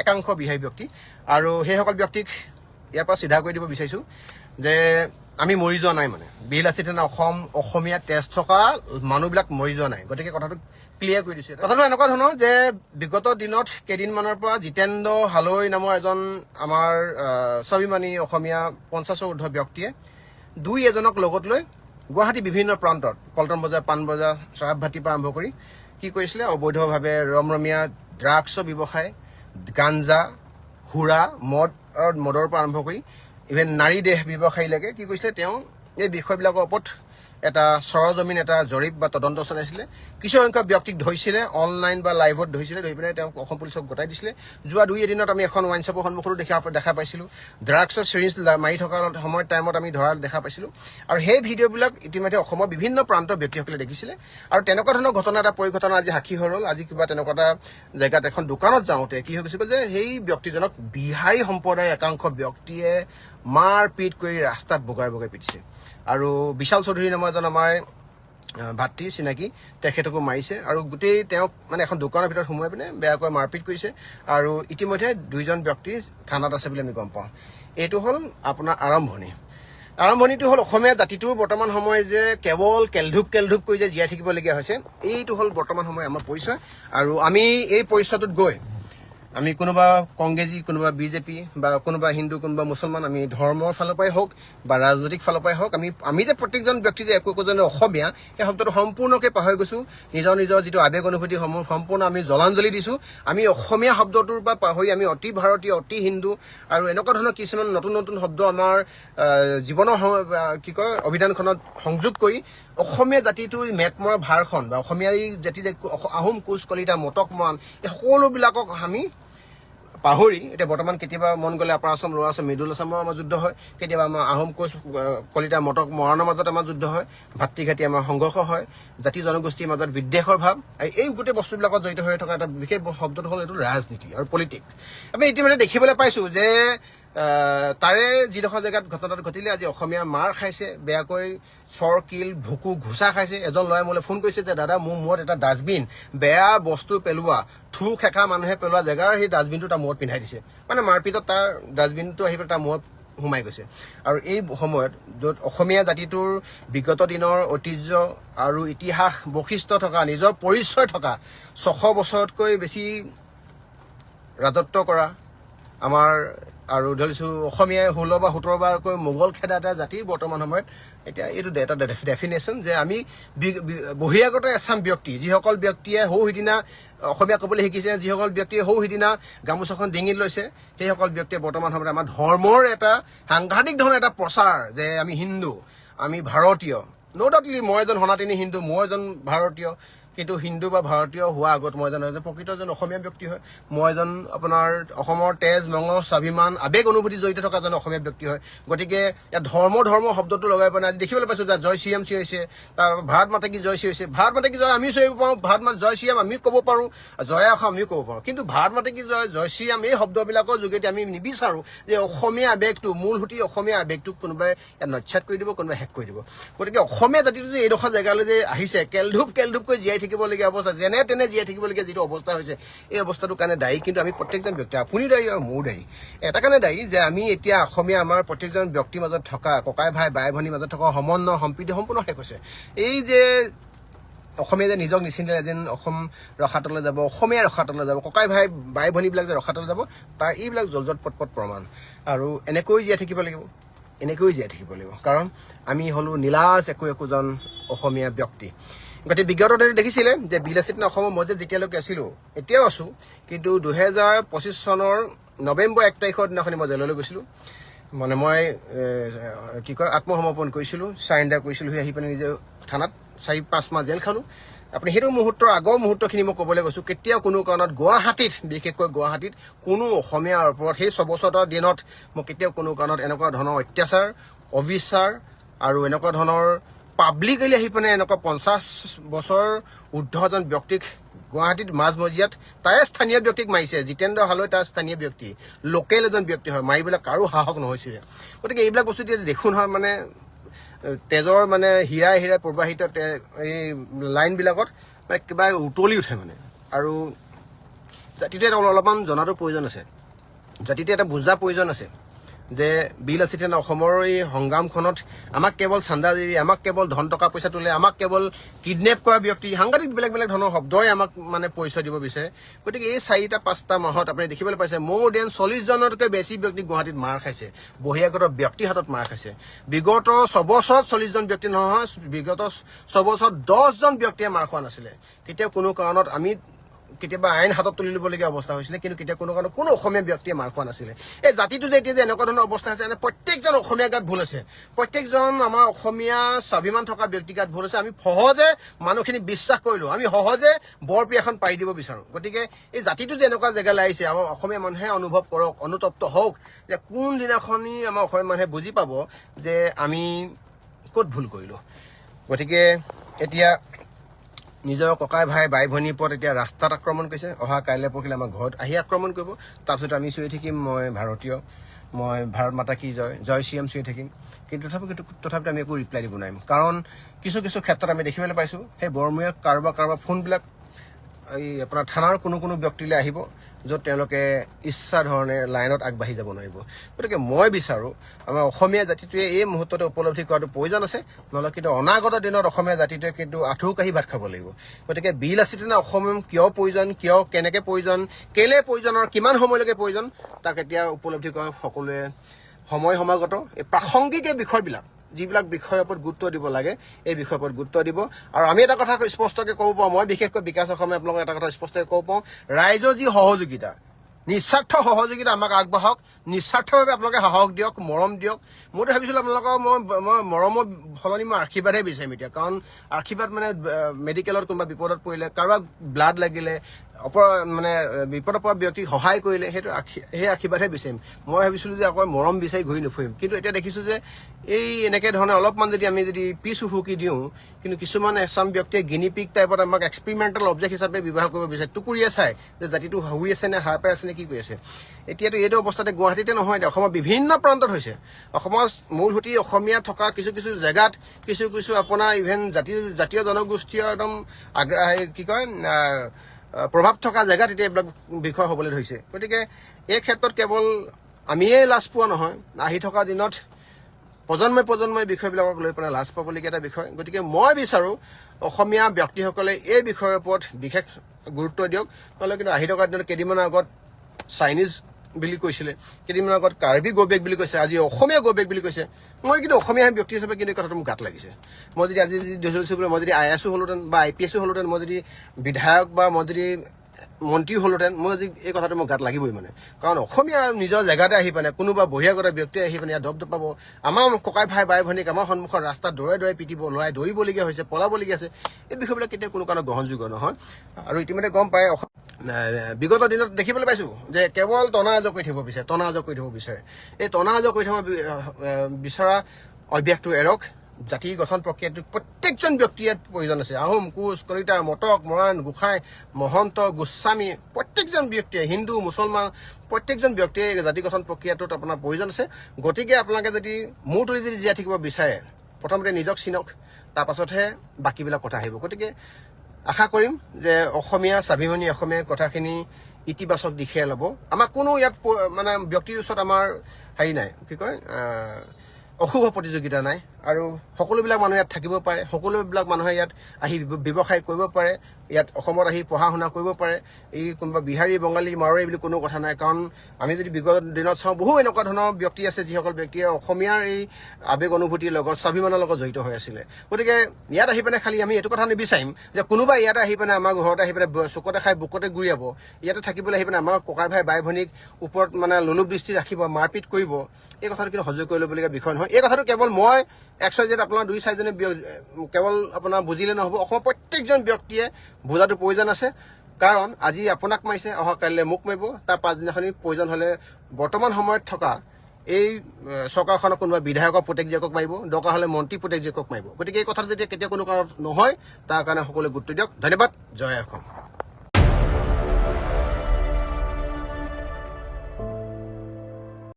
একাংশ বিহাৰী ব্যক্তি আৰু সেইসকল ব্যক্তিক ইয়াৰ পৰা চিধা কৰি দিব বিচাৰিছোঁ যে আমি মৰি যোৱা নাই মানে বিলাসিতা অসমীয়া তেজ থকা মানুহবিলাক মৰি যোৱা নাই গতিকে কথাটো ক্লিয়াৰ কৰি দিছোঁ কথাটো এনেকুৱা ধৰণৰ যে বিগত দিনত কেইদিনমানৰ পৰা জিতেন্দ্ৰ হালৈ নামৰ এজন আমাৰ স্বাভিমানী অসমীয়া 50ৰ ঊৰ্ধ ব্যক্তিয়ে দুই এজনক লগত লৈ গুৱাহাটী বিভিন্ন প্ৰান্তত পল্টন বজাৰ পাণ বজাৰ চাৰাব ভাটিৰ পৰা আৰম্ভ কৰি কি কৰিছিলে অবৈধভাৱে ৰমৰমীয়া ড্ৰাগছৰ ব্যৱসায় গাঞ্জা হুৰা মদৰ পৰা আৰম্ভ কৰি ইভেন নাৰী দেহ ব্যৱসায়ীলৈকে কি কৰিছিলে তেওঁ এই বিষয়বিলাকৰ ওপৰত এটা সৰজমিন এটা জৰীপ বা তদন্ত চলাইছিলে কিছু সংখ্যক ব্যক্তিক ধৰিছিলে অনলাইন বা লাইভত ধৰিছিলে ধৰি পিনে তেওঁক অসম পুলিচক গতাই দিছিলে যোৱা 2 এদিনত আমি এখন ওৱাইন শ্বপৰ সন্মুখতো দেখা পাইছিলোঁ ড্ৰাগছৰ চিৰিঞ্জ মাৰি থকা সময়ৰ টাইমত আমি ধৰা দেখা পাইছিলোঁ আৰু সেই ভিডিঅ'বিলাক ইতিমধ্যে অসমৰ বিভিন্ন প্ৰান্তৰ ব্যক্তিসকলে দেখিছিলে আৰু তেনেকুৱা ধৰণৰ ঘটনা এটা পৰিঘটনা আজি সাক্ষী হৈ ৰ'ল আজি কিবা তেনেকুৱা এটা জেগাত এখন দোকানত যাওঁতে কি হৈ গৈছিল যে সেই ব্যক্তিজনক বিহাৰী সম্প্ৰদায়ৰ একাংশ ব্যক্তিয়ে মাৰ পিট কৰি ৰাস্তাত বগাই পিটিছে আৰু বিশাল চৌধুৰী নামৰ এজন আমাৰ ভাতৃ চিনাকি তেখেতকো মাৰিছে আৰু গোটেই তেওঁক মানে এখন দোকানৰ ভিতৰত সোমোৱাই পিনে বেয়াকৈ মাৰপিট কৰিছে আৰু ইতিমধ্যে 2জন ব্যক্তি থানাত আছে বুলি আমি গম পাওঁ এইটো হ'ল আপোনাৰ আৰম্ভণিটো হ'ল অসমীয়া জাতিটোৰ বৰ্তমান সময় যে কেৱল কেলধুপ কৰি যে জীয়াই থাকিবলগীয়া হৈছে এইটো হ'ল বৰ্তমান সময় আমাৰ পৰিচয় আৰু আমি এই পৰিচয়টোত গৈ আমি কোনোবা কংগ্ৰেছী কোনোবা বিজেপি বা কোনোবা হিন্দু কোনোবা মুছলমান আমি ধৰ্মৰ ফালৰ পৰাই হওক বা ৰাজনৈতিক ফালৰ পৰাই হওক আমি যে প্ৰত্যেকজন ব্যক্তি যে একোজন অসমীয়া এই শব্দটো সম্পূৰ্ণকৈ পাহৰি গৈছোঁ নিজৰ যিটো আৱেগ অনুভূতিসমূহ সম্পূৰ্ণ আমি জলাঞ্জলি দিছোঁ আমি অসমীয়া শব্দটোৰ পৰা পাহৰি আমি অতি ভাৰতীয় অতি হিন্দু আৰু এনেকুৱা ধৰণৰ কিছুমান নতুন শব্দ আমাৰ জীৱনৰ কি কয় অভিধানখনত সংযোগ কৰি অসমীয়া জাতিটোৰ মেটমৰা ভাৰখন বা অসমীয়া জাতি যে আহোম কোচ কলিতা মটক মৰাণ এই সকলোবিলাকক আমি পাহৰি এতিয়া বৰ্তমান কেতিয়াবা মন গ'লে আপাৰ আছাম লোৱাৰ আছাম মিডল আছামৰ আমাৰ যুদ্ধ হয় কেতিয়াবা আমাৰ আহোম কোচ কলিতা মটক মৰাণৰ মাজত আমাৰ যুদ্ধ হয় ভাতৃঘাটি আমাৰ সংঘৰ্ষ হয় জাতি জনগোষ্ঠীৰ মাজত বিদ্বেষৰ ভাৱ এই গোটেই বস্তুবিলাকত জড়িত হৈ থকা এটা বিশেষ শব্দটো হ'ল এইটো ৰাজনীতি আৰু পলিটিক্স আমি ইতিমধ্যে দেখিবলৈ পাইছোঁ যে তাৰে যিডোখৰ জেগাত ঘটনাটো ঘটিলে আজি অসমীয়া মাৰ খাইছে বেয়াকৈ চৰ কিল ভুকু ঘোচা খাইছে এজন ল'ৰাই মোলৈ ফোন কৰিছে যে দাদা মোৰ মূৰত এটা ডাষ্টবিন বেয়া বস্তু পেলোৱা থু খেকা মানুহে পেলোৱা জেগাৰ সেই ডাষ্টবিনটো তাৰ মূৰত পিন্ধাই দিছে মানে মাৰপিটত তাৰ ডাষ্টবিনটো আহি পেলাই তাৰ মূৰত সোমাই গৈছে আৰু এই সময়ত য'ত অসমীয়া জাতিটোৰ বিগত দিনৰ ঐতিহ্য আৰু ইতিহাস বৈশিষ্ট্য থকা নিজৰ পৰিচয় থকা 600 বছৰতকৈ বেছি ৰাজত্ব কৰা আমাৰ আৰু ধৰিছোঁ অসমীয়াই 16 বা 17 বাৰকৈ মোগল খেদা এটা জাতিৰ বৰ্তমান সময়ত এতিয়া এইটো এটা ডেফিনেশ্যন যে আমি বহিৰাগত এছাম ব্যক্তি যিসকল ব্যক্তিয়ে সিদিনা অসমীয়া ক'বলৈ শিকিছে যিসকল ব্যক্তিয়ে সিদিনা গামোচাখন ডিঙিত লৈছে সেইসকল ব্যক্তিয়ে বৰ্তমান সময়ত আমাৰ ধৰ্মৰ এটা সাংঘাতিক ধৰণৰ এটা প্ৰচাৰ যে আমি হিন্দু আমি ভাৰতীয় ন' ডাউটলি মই এজন সনাতনী হিন্দু মই এজন ভাৰতীয় কিন্তু হিন্দু বা ভাৰতীয় হোৱা আগত মই এজন প্ৰকৃত এজন অসমীয়া ব্যক্তি হয় মই এজন আপোনাৰ অসমৰ তেজ মঙহ স্বাভিমান আৱেগ অনুভূতি জড়িত থকা এজন অসমীয়া ব্যক্তি হয় গতিকে ইয়াত ধৰ্ম শব্দটো লগাই পেলাই আজি দেখিবলৈ পাইছোঁ যে জয় শ্ৰীৰাম চিঞৰিছে তাৰ ভাৰত মাতা কি জয় চিঞৰিছে ভাৰত মাতা কি জয় আমিও চিঞৰিব পাৰোঁ ভাৰত মাতা জয় শ্ৰীৰাম আমিও ক'ব পাৰোঁ জয় অসম আমিও ক'ব পাৰোঁ কিন্তু ভাৰত মাতা কি জয় শ্ৰীৰাম এই শব্দবিলাকৰ যোগেদি আমি নিবিচাৰোঁ যে অসমীয়া আৱেগটো মূলসুঁতি অসমীয়া আৱেগটোক কোনোবাই ইয়াত নচ্ছাদ কৰি দিব কোনোবাই শেষ কৰি দিব গতিকে অসমীয়া জাতিটো যে এইডোখৰ জেগালৈ যে আহিছে কেলধুপকৈ জীয়াই থাকিবলগীয়া অৱস্থা যেনে তেনে জীয়াই থাকিবলগীয়া যিটো অৱস্থা হৈছে এই অৱস্থাটোৰ কাৰণে দায়ী কিন্তু আমি প্ৰত্যেকজন ব্যক্তি আপুনি দায়ী আৰু মোৰ দায়ী এটা কাৰণে দায়ী যে আমি এতিয়া অসমীয়া আমাৰ প্ৰত্যেকজন ব্যক্তিৰ মাজত থকা ককাই ভাই বাই ভনীৰ মাজত থকা সমন্বয় সম্প্ৰীতি সম্পূৰ্ণ শেষ হৈছে এই যে অসমীয়া যে নিজক নিচিন্তিলে যেন অসম ৰসাতলৈ যাব অসমীয়া ৰসাতলৈ যাব ককাই ভাই বাই ভনীবিলাক যে ৰসাতলৈ যাব তাৰ এইবিলাক জলজট পটপট প্ৰমাণ আৰু এনেকৈ জীয়াই থাকিব লাগিব কাৰণ আমি হ'লোঁ নীলাজ একোজন অসমীয়া ব্যক্তি গতিকে বিগত দেখিছিলে যে বিলাসিতা অসমৰ মই যে যেতিয়ালৈকে আছিলোঁ এতিয়াও আছোঁ কিন্তু 2025 চনৰ নৱেম্বৰ 1 তাৰিখৰ দিনাখনি মই জেললৈ গৈছিলোঁ মানে মই কি কয় আত্মসমৰ্পণ কৰিছিলোঁ চাৰেণ্ডাৰ কৰিছিলোঁ আহি পিনে নিজে থানাত 4-5 মাহ জেল খালোঁ আপুনি সেইটো মুহূৰ্তৰ আগৰ মুহূৰ্তখিনি মই ক'বলৈ গৈছোঁ কেতিয়াও কোনো কাৰণত গুৱাহাটীত বিশেষকৈ গুৱাহাটীত কোনো অসমীয়াৰ ওপৰত সেই 6 বছৰৰ দিনত মই কেতিয়াও কোনো কাৰণত এনেকুৱা ধৰণৰ অত্যাচাৰ অবিচাৰ আৰু এনেকুৱা ধৰণৰ পাব্লিকলি আহি পিনে এনেকুৱা 50 বছৰ ঊৰ্ধ এজন ব্যক্তিক গুৱাহাটীত মাজমজিয়াত তাই স্থানীয় ব্যক্তিক মাৰিছে জিতেন্দ্ৰ হালৈ তাৰ স্থানীয় ব্যক্তি লোকেল এজন ব্যক্তি হয় মাৰিবলৈ কাৰো সাহস নহৈছিলে গতিকে এইবিলাক বস্তু এতিয়া দেখোঁ নহয় মানে তেজৰ মানে হীৰাই প্ৰবাহিত এই লাইনবিলাকত মানে কিবা উতলি উঠে মানে আৰু জাতিটোৱে অলপমান জনাটো প্ৰয়োজন আছে, জাতিটোৱে এটা বুজা প্ৰয়োজন আছে যে বিল ৮০ নে অসমৰ এই সংগ্ৰামখনত আমাক কেৱল চান্দা দি, আমাক কেৱল ধন টকা পইচা তোলে, আমাক কেৱল কিডনেপ কৰা ব্যক্তি, সাংঘাতিক বেলেগ বেলেগ ধৰণৰ শব্দই আমাক মানে পৰিচয় দিব বিচাৰে। গতিকে এই ৪-৫টা মাহত আপুনি দেখিবলৈ পাইছে মোৰ দেন ৪০জনতকৈ বেছি ব্যক্তি গুৱাহাটীত মাৰ খাইছে, বহিৰাগত ব্যক্তিৰ হাতত মাৰ খাইছে। বিগত ৬ বছৰত ৪০জন ব্যক্তি নহয়, বিগত ৬ বছৰত ১০জন ব্যক্তিয়ে মাৰ খোৱা নাছিলে। কেতিয়াও কোনো কাৰণত আমি কেতিয়াবা আইন হাতত তুলি ল'বলগীয়া অৱস্থা হৈছিলে, কিন্তু কেতিয়া কোনো কাৰণত কোনো অসমীয়া ব্যক্তিয়ে মাৰ খোৱা নাছিলে। এই জাতিটো যে এতিয়া যে এনেকুৱা ধৰণৰ অৱস্থা আছে, এনে প্ৰত্যেকজন অসমীয়া গাত ভুল আছে, প্ৰত্যেকজন আমাৰ অসমীয়া স্বাভিমান থকা ব্যক্তি গাত ভুল আছে। আমি সহজে মানুহখিনি বিশ্বাস কৰিলোঁ, আমি সহজে বৰপিয়াখন পাৰি দিব বিচাৰোঁ। গতিকে এই জাতিটো যে এনেকুৱা জেগালৈ আহিছে, আমাৰ অসমীয়া মানুহে অনুভৱ কৰক, অনুতপ্ত হওক যে কোনদিনাখনি আমাৰ অসমীয়া মানুহে বুজি পাব যে আমি ক'ত ভুল কৰিলোঁ। গতিকে এতিয়া নিজৰ ককাই ভাই বাই ভনীৰ ওপৰত এতিয়া ৰাস্তাত আক্ৰমণ কৰিছে, অহা কাইলৈ পৰহিলৈ আমাৰ ঘৰত আহি আক্ৰমণ কৰিব। তাৰপিছত আমি চিঞৰি থাকিম মই ভাৰতীয়, মই ভাৰত মাতা কি জয়, জয় শ্ৰীৰাম চিঞৰি থাকিম। কিন্তু তথাপিতো আমি একো ৰিপ্লাই দিব নোৱাৰিম, কাৰণ কিছু ক্ষেত্ৰত আমি দেখিবলৈ পাইছোঁ সেই বৰমূৰীয়া কাৰোবাৰ ফোনবিলাক এই আপোনাৰ থানাৰ কোনো ব্যক্তিলৈ আহিব, য'ত তেওঁলোকে ইচ্ছা ধৰণে লাইনত আগবাঢ়ি যাব নোৱাৰিব। গতিকে মই বিচাৰোঁ আমাৰ অসমীয়া জাতিটোৱে এই মুহূৰ্ততে উপলব্ধি কৰাটো প্ৰয়োজন আছে, নহ'লে কিন্তু অনাগত দিনত অসমীয়া জাতিটোৱে কিন্তু আঁঠু কাঢ়ি ভাত খাব লাগিব। গতিকে বিল ৮০ নে অসম কিয় প্ৰয়োজন, কেনেকৈ প্ৰয়োজন, কেলে প্ৰয়োজন আৰু কিমান সময়লৈকে প্ৰয়োজন, তাক এতিয়া উপলব্ধি কৰা সকলোৱে সময় সমাগত। এই প্ৰাসংগিক এই বিষয়বিলাক, যিবিলাক বিষয়ৰ ওপৰত গুৰুত্ব দিব লাগে, এই বিষয়ৰ ওপৰত গুৰুত্ব দিব। আৰু আমি এটা কথা স্পষ্টকৈ ক'ব পাৰোঁ, মই বিশেষকৈ বিকাশ অসমে আপোনালোকক এটা কথা স্পষ্টকৈ ক'ব পাৰোঁ, ৰাইজৰ যি সহযোগিতা, নিস্বাৰ্থ সহযোগিতা আমাক আগবাঢ়ক, নিস্বাৰ্থভাৱে আপোনালোকে সাহস দিয়ক, মৰম দিয়ক। মইতো ভাবিছিলোঁ আপোনালোকৰ মই মৰমৰ সলনি মই আশীৰ্বাদহে বিচাৰিম এতিয়া, কাৰণ আশীৰ্বাদ মানে মেডিকেলত কোনোবা বিপদত পৰিলে, কাৰোবাক ব্লাড লাগিলে, মানে বিপদত পৰা ব্যক্তিক সহায় কৰিলে, সেই আশীৰ্বাদহে বিচাৰিম। মই ভাবিছিলোঁ যে আকৌ মৰম বিচাৰি ঘূৰি নুফুৰিম, কিন্তু এতিয়া দেখিছোঁ যে এই এনেকৈ ধৰণে অলপমান আমি যদি পিছ উহুকি দিওঁ, কিন্তু কিছুমান এচাম ব্যক্তিয়ে গিনিপিক টাইপত আমাক এক্সপেৰিমেণ্টেল অবজেক্ট হিচাপে ব্যৱহাৰ কৰিব বিচাৰে, টুকুৰিয়ে চাই যে জাতিটো শুই আছে নে সাৰ পাই আছে নে কি কৰি আছে। এতিয়াতো এইটো অৱস্থাতে গুৱাহাটীতে নহয়, এতিয়া অসমৰ বিভিন্ন প্ৰান্তত হৈছে। অসমৰ মূল সুঁতি অসমীয়া থকা কিছু জেগাত কিছু আপোনাৰ ইভেন জাতীয় জনগোষ্ঠীয় একদম কি কয় প্ৰভাৱ থকা জেগাত এতিয়া এইবিলাক বিষয় হ'বলৈ ধৰিছে। গতিকে এই ক্ষেত্ৰত কেৱল আমিয়ে লাজ পোৱা নহয়, আহি থকা দিনত প্ৰজন্মই বিষয়বিলাকক লৈ পেলাই লাজ পাবলগীয়া এটা বিষয়। গতিকে মই বিচাৰোঁ অসমীয়া ব্যক্তিসকলে এই বিষয়ৰ ওপৰত বিশেষ গুৰুত্ব দিয়ক, নহ'লে কিন্তু আহি থকা দিনত কেইদিনমানৰ আগত চাইনিজ বুলি কৈছিলে, কেইদিনমানৰ আগত কাৰ্বি গ'বেক বুলি কৈছে, আজি অসমীয়া গ'বেক বুলি কৈছে। মই কিন্তু অসমীয়া ব্যক্তি হিচাপে কিন্তু এই কথাটো মোৰ গাত লাগিছে। মই যদি আজি মই যদি IAS হ'লোহেঁতেন বা IPS হ'লোহেঁতেন, মই যদি বিধায়ক বা মই যদি মন্ত্ৰী হ'লোহেঁতেন, মই আজি এই কথাটো মোৰ গাত লাগিবই মানে। কাৰণ অসমীয়া নিজৰ জেগাতে আহি পেলাই কোনোবা বহিৰাগত ব্যক্তিয়ে আহি পেলাই ইয়াত দপদপাব, আমাৰ ককাই ভাই বাই ভনীক আমাৰ সন্মুখত ৰাস্তাত দৌৰাই পিটিব, ল'ৰাই দৌৰিবলগীয়া হৈছে, পলাবলগীয়া আছে। এই বিষয়বিলাক কেতিয়াও কোনো কাৰণত গ্ৰহণযোগ্য নহয়। আৰু ইতিমধ্যে গম পায় বিগত দিনত দেখিবলৈ পাইছোঁ যে কেৱল টনা আজৰ কৰি থাকিব বিচাৰে। এই টনা আজৰ কৰি থাকিব বিচৰা অভ্যাসটো এৰক। জাতি গঠন প্ৰক্ৰিয়াটো প্ৰত্যেকজন ব্যক্তিৰ ইয়াত প্ৰয়োজন আছে। আহোম, কোচ, কলিতা, মটক, মৰাণ, গোসাঁই, মহন্ত, গোস্বামী, প্ৰত্যেকজন ব্যক্তিয়ে, হিন্দু, মুছলমান, প্ৰত্যেকজন ব্যক্তিয়ে জাতি গঠন প্ৰক্ৰিয়াটোত আপোনাৰ প্ৰয়োজন আছে। গতিকে আপোনালোকে যদি মূৰ তুলি যদি জীয়াই থাকিব বিচাৰে, প্ৰথমতে নিজক চিনক, তাৰপাছতহে বাকীবিলাক কথা আহিব। গতিকে আশা কৰিম যে অসমীয়া স্বাভিমানী অসমীয়া কথাখিনি ইতিবাচক দিশে ল'ব। আমাৰ কোনো ইয়াত মানে ব্যক্তিৰ ওচৰত আমাৰ হেৰি নাই, কি কয় অশুভ প্ৰতিযোগিতা নাই। আৰু সকলোবিলাক মানুহ ইয়াত থাকিব পাৰে, সকলোবিলাক মানুহে ইয়াত আহি ব্যৱসায় কৰিব পাৰে, ইয়াত অসমত আহি পঢ়া শুনা কৰিব পাৰে। এই কোনোবা বিহাৰী, বঙালী, মাৰোৱাৰী বুলি কোনো কথা নাই। কাৰণ আমি যদি বিগত দিনত চাওঁ, বহু এনেকুৱা ধৰণৰ ব্যক্তি আছে যিসকল ব্যক্তিয়ে অসমীয়াৰ এই আৱেগ অনুভূতিৰ লগত, স্বাভিমানৰ লগত জড়িত হৈ আছিলে। গতিকে ইয়াত আহি পেলাই খালি আমি এইটো কথা নিবিচাৰিম যে কোনোবাই ইয়াতে আহি পেলাই আমাৰ ঘৰতে আহি পেলাই চুকতে খাই বুকতে গুৰিয়াব, ইয়াতে থাকিবলৈ আহি পেলাই আমাৰ ককাই ভাই বাই ভনীক ওপৰত মানে লোলুপ দৃষ্টি ৰাখিব, মাৰপিট কৰিব। এই কথাটো কিন্তু সহ্য কৰি ল'বলগীয়া বিষয় নহয়। এই কথাটো কেৱল মই XYZ আপোনাৰ 2-4জনে কেৱল আপোনাৰ বুজিলে নহ'ব, অসমৰ প্ৰত্যেকজন ব্যক্তিয়ে বুজাটো প্ৰয়োজন আছে। কাৰণ আজি আপোনাক মাৰিছে, অহা কাইলৈ মোক মাৰিব, তাৰ পাছদিনাখনি প্ৰয়োজন হ'লে বৰ্তমান সময়ত থকা এই চৰকাৰখনৰ কোনোবা বিধায়কৰ পুতেকজীয়েকক মাৰিব, দৰকাৰ হ'লে মন্ত্ৰী পুতেকজীয়েকক মাৰিব। গতিকে এই কথাটো যেতিয়া কেতিয়া কোনো কাৰণত নহয়, তাৰ কাৰণে সকলোৱে গুৰুত্ব দিয়ক। ধন্যবাদ। জয় অসম।